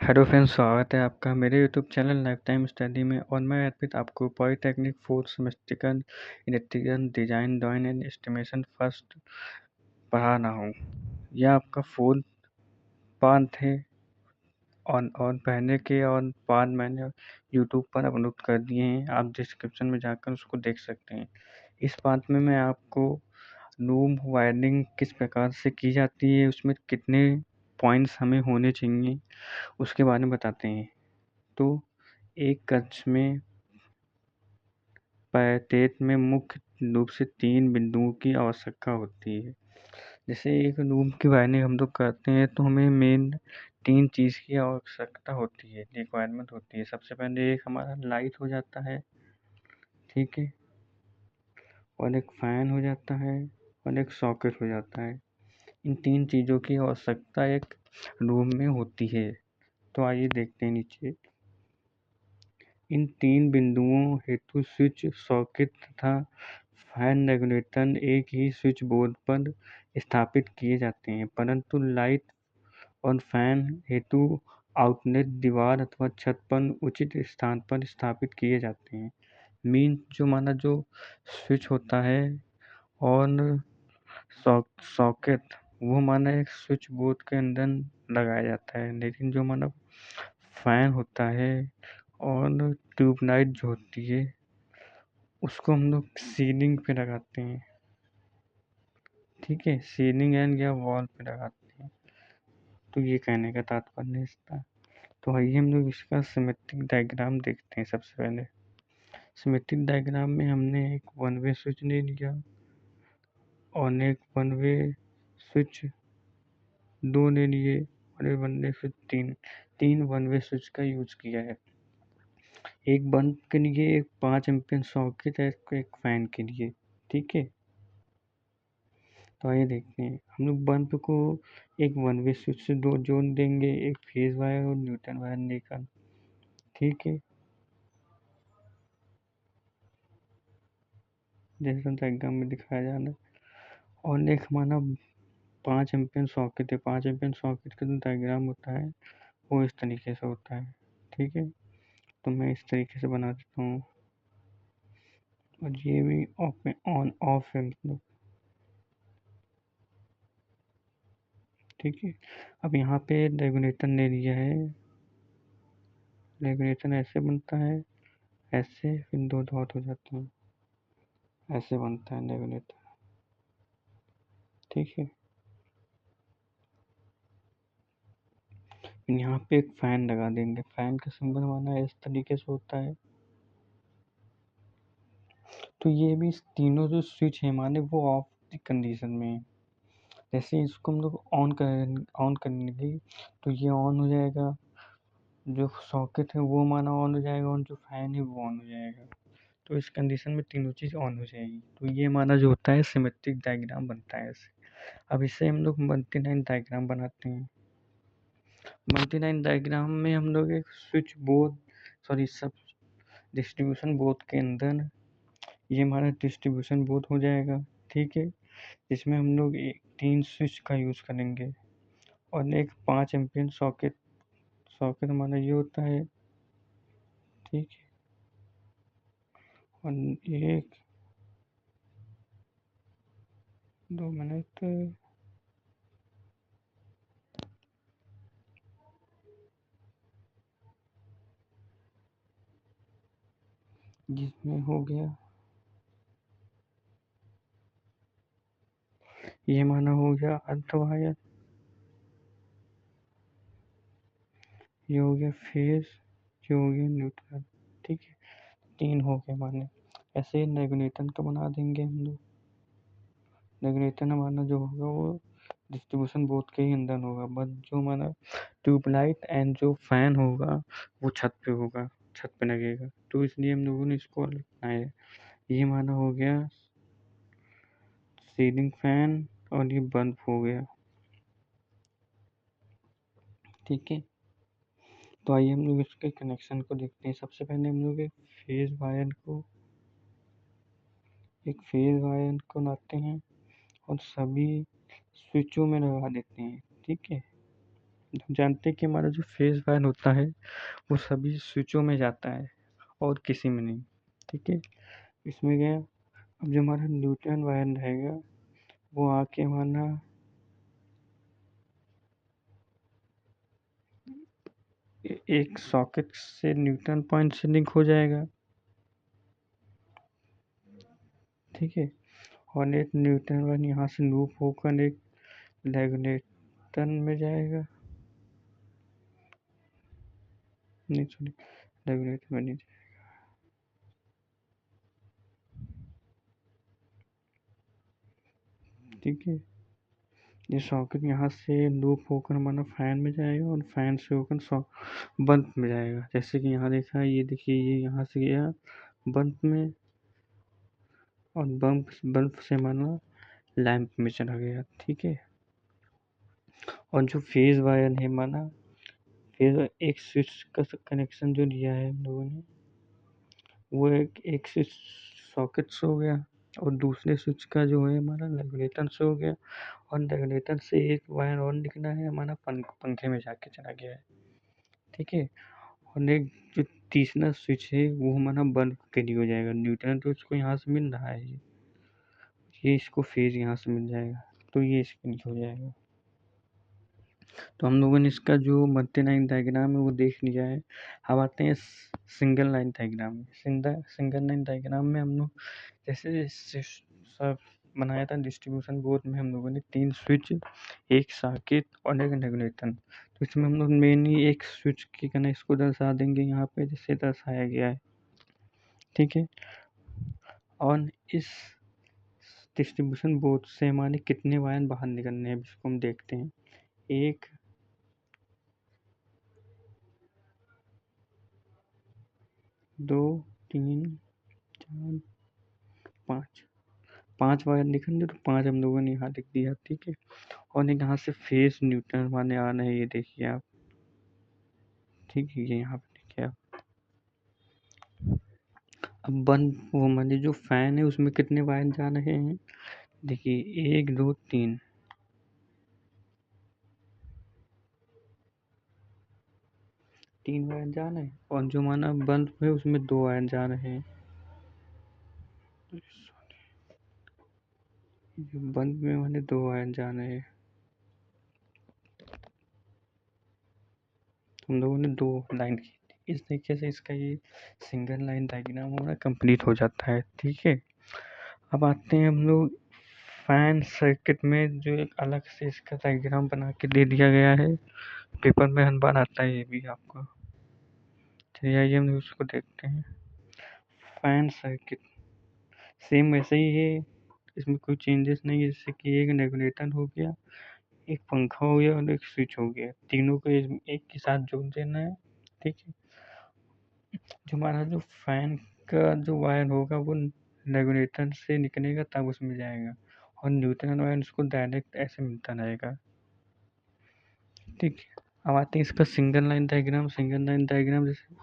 Hello friends, स्वागत है आपका मेरे YouTube channel life time study में। और मैं अर्पित आपको polytechnic fourth semester electrical design drawing and estimation first पढ़ा रहा हूँ। यह आपका फोर्थ पार्ट है और पहले के और पार्ट मैंने यूट्यूब पर अपलोड कर दिए हैं। आप डिस्क्रिप्शन में जाकर उसको देख सकते हैं। इस पार्ट में मैं आपको रूम वायरिंग किस प्रकार से की जाती है, उसमें कितने पॉइंट्स हमें होने चाहिए, उसके बारे में बताते हैं। तो एक कक्ष में पैकेट में मुख्य रूप से 3 बिंदुओं की आवश्यकता होती है। जैसे एक रूम की वायरिंग हम लोग करते हैं तो हमें मेन 3 चीज़ की आवश्यकता होती है, रिक्वायरमेंट होती है। सबसे पहले एक हमारा लाइट हो जाता है, ठीक है, और एक फैन हो जाता है और एक सॉकेट हो जाता है। इन 3 चीज़ों की आवश्यकता एक रूम में होती है। तो आइए देखते हैं नीचे। इन 3 बिंदुओं हेतु स्विच, सॉकेट तथा फैन रेगुलेटर एक ही स्विच बोर्ड पर स्थापित किए जाते हैं, परंतु लाइट और फैन हेतु आउटलेट दीवार अथवा छत पर उचित स्थान पर स्थापित किए जाते हैं। मीन जो माना जो स्विच होता है और सॉकेट वो माना एक स्विच बोर्ड के अंदर लगाया जाता है, लेकिन जो माना फैन होता है और ट्यूबलाइट जो होती है उसको हम लोग सीलिंग पे लगाते हैं, ठीक है, सीलिंग एंड या वॉल पे लगाते हैं। तो ये कहने का तात्पर्य इसका। तो आइए हम लोग इसका सिमेट्रिक डायग्राम देखते हैं। सबसे पहले सिमेट्रिक डायग्राम में हमने एक वन वे स्विच ले लिया और एक वन वे स्विच 2 ले लिए और एक one way switch 3 one way switch का यूज किया है। एक बल्ब के लिए एक 5 एम्पियर सॉकेट है, एक फैन के लिए, ठीक है। तो आइए देखते हैं। हम लोग बल्ब को एक वन वे स्विच से 2 जोड़ देंगे, एक फेज वायर और न्यूट्रल वायर लेकर, ठीक है, जैसा डायग्राम में दिखाया जा रहा है। और एक हमारा 5 एम्पियर सॉकेट है। 5 एम्पियर सॉकेट का जो डायग्राम होता है वो इस तरीके से होता है, ठीक है। तो मैं इस तरीके से बना देता हूँ और ये भी ऑफ ऑन ऑफ है मतलब, ठीक है। अब यहाँ पे रेगुलेटर ले लिया है। रेगुलेटर ऐसे बनता है, ऐसे फिर 2 डॉट हो जाते हैं, ऐसे बनता है रेगुलेटर, ठीक है। यहाँ पे एक फैन लगा देंगे। फैन का सिंबल माना इस तरीके से होता है। तो ये भी तीनों जो स्विच है माने वो ऑफ कंडीशन में है। जैसे इसको हम लोग ऑन करेंगे तो ये ऑन हो जाएगा, जो सॉकेट है वो माना ऑन हो जाएगा और जो फैन है वो ऑन हो जाएगा। तो इस कंडीशन में तीनों चीज़ ऑन हो जाएगी। तो ये माना जो होता है सिमेट्रिक डायग्राम बनता है ऐसे। अब इससे हम लोग मल्टी लाइन डायग्राम बनाते हैं। मल्टी लाइन डायग्राम में हम लोग एक स्विच बोर्ड, सॉरी सब डिस्ट्रीब्यूशन बोर्ड के अंदर ये हमारा डिस्ट्रीब्यूशन बोर्ड हो जाएगा, ठीक है। इसमें हम लोग 3 स्विच का यूज़ करेंगे और एक 5 एम्पियर सॉकेट। सॉकेट हमारा ये होता है, ठीक है। और एक 2 मिनट, जिसमें हो गया ये माना हो गया अर्थ वायर, ये हो गया फेस, ये हो गया न्यूट्रल, ठीक है। 3 हो गए माने। ऐसे रेगुलेटर का बना देंगे हम लोग। रेगुलेटर हमारा जो होगा वो डिस्ट्रीब्यूशन बोर्ड के ही अंदर होगा, बट जो हमारा ट्यूबलाइट एंड जो फैन होगा वो छत पे होगा, छत पे लगेगा। तो इसलिए हम लोगों ने इसको अलग बनाया है। ये माना हो गया सीलिंग फैन और ये बल्ब हो गया, ठीक है। तो आइए हम लोग इसके कनेक्शन को देखते हैं। सबसे पहले हम लोग एक फेज वायर को लाते हैं और सभी स्विचों में लगा देते हैं, ठीक है। हम जानते हैं कि हमारा जो फेज़ वायर होता है वो सभी स्विचों में जाता है और किसी में नहीं, ठीक है। इसमें क्या, अब जो हमारा न्यूट्रल वायर रहेगा वो आके हमारा एक सॉकेट से न्यूट्रल पॉइंट से लिंक हो जाएगा, ठीक है। और एक न्यूट्रल वायर यहाँ से लूप होकर एक रेगुलेटर में जाएगा, नहीं सॉरी, रेगुलेटर में नहीं जाएगा, ठीक है। ये सॉकेट यहाँ से लूप होकर हमारा फैन में जाएगा और फैन से होकर बल्ब में जाएगा। जैसे कि यहाँ देखा, ये देखिए, ये यहाँ से गया बल्ब में और बल्ब से हमारा लैंप में चला गया, ठीक है। और जो फेज वायर है हमारा, फेज एक स्विच का कनेक्शन जो लिया है हम लोगों ने, वो एक स्विच सॉकेट से हो गया और दूसरे स्विच का जो है हमारा रेगुलेटर से हो गया, और रेगुलेटर से एक वायर और निकला है हमारा पंखे में जाके चला गया है, ठीक है। और एक जो तीसरा स्विच है वो हमारा बल्ब के लिए हो जाएगा। न्यूट्रल तो इसको यहाँ से मिल रहा है, ये इसको फेज यहाँ से मिल जाएगा, तो ये इसके लिए हो जाएगा। तो हम लोगों ने इसका जो मल्टी लाइन डायग्राम है वो देख लिया है। अब आते हैं सिंगल लाइन डायग्राम में। सिंगल लाइन डायग्राम में हम लोग जैसे सब बनाया था डिस्ट्रीब्यूशन बोर्ड में, हम लोगों ने 3 स्विच, एक सॉकेट और एक रेगुलेटर। तो इसमें हम लोग मेनली एक स्विच के कनेक्ट को दर्शा देंगे यहाँ पे, जैसे दर्शाया गया है, ठीक है। और इस डिस्ट्रीब्यूशन बोर्ड से हमारे कितने वायर बाहर निकलने हैं इसको हम देखते हैं। 1, 2, 3, 4, 5, 5 वायर निकल गए, तो 5 हम लोगों ने यहाँ लिख दिया, ठीक है। और एक यहाँ से फेस न्यूट्रल वाले आ रहे हैं, ये देखिए आप, ठीक है, ये यहाँ पे देखिए आप। अब बंद वो हमारे जो फैन है उसमें कितने वायर जा रहे हैं, देखिए 1, 2, 3, 3 वायर जा रहे हैं। और जो हमारा बल्ब है उसमें 2 वायर जा रहे हैं। बल्ब में हमारे 2 वायर जा रहे हैं। हम लोगों ने 2 लाइन की थी। इस तरीके से इसका ये सिंगल लाइन डायग्राम हमारा कंप्लीट हो जाता है, ठीक है। अब आते हैं हम लोग फैन सर्किट में, जो एक अलग से इसका डायग्राम बना के दे दिया गया है। पेपर में हर बार आता है ये भी आपको। चलिए आइए हम उसको देखते हैं। फैन सर्किट सेम वैसे ही है, इसमें कोई चेंजेस नहीं है। जैसे कि एक रेगुलेटर हो गया, एक पंखा हो गया और एक स्विच हो गया, तीनों को एक के साथ जोड़ देना है, ठीक है। जो हमारा जो फैन का जो वायर होगा वो रेगुलेटर से निकलेगा तब उसमें जाएगा, और न्यूट्रल वायर उसको डायरेक्ट ऐसे मिलता रहेगा, ठीक है। अब आते हैं इसका single line diagram. Single line diagram जैसे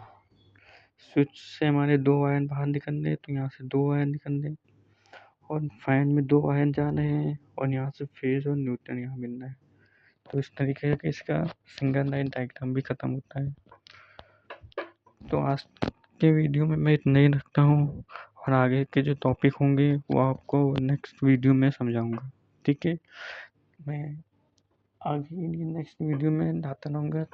स्विच से हमारे 2 वायर बाहर निकल रहे, तो यहाँ से 2 वायर निकल रहे, और फैन में 2 वायर जा रहे हैं, और यहाँ से फेज और न्यूट्रल यहाँ मिल रहा है। तो इस तरीके का इसका सिंगल लाइन डायग्राम भी खत्म होता है। तो आज के वीडियो में मैं इतना ही रखता हूँ, और आगे के जो टॉपिक होंगे वो आपको नेक्स्ट वीडियो में समझाऊंगा, ठीक है। मैं आगे नेक्स्ट वीडियो में लाता रहूँगा।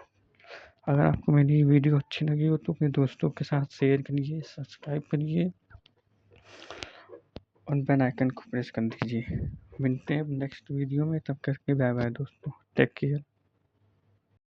अगर आपको मेरी वीडियो अच्छी लगी हो तो अपने दोस्तों के साथ शेयर करिए, सब्सक्राइब करिए और बेल आइकन को प्रेस कर दीजिए। मिलते हैं नेक्स्ट वीडियो में, तब करके बाय बाय दोस्तों, टेक केयर।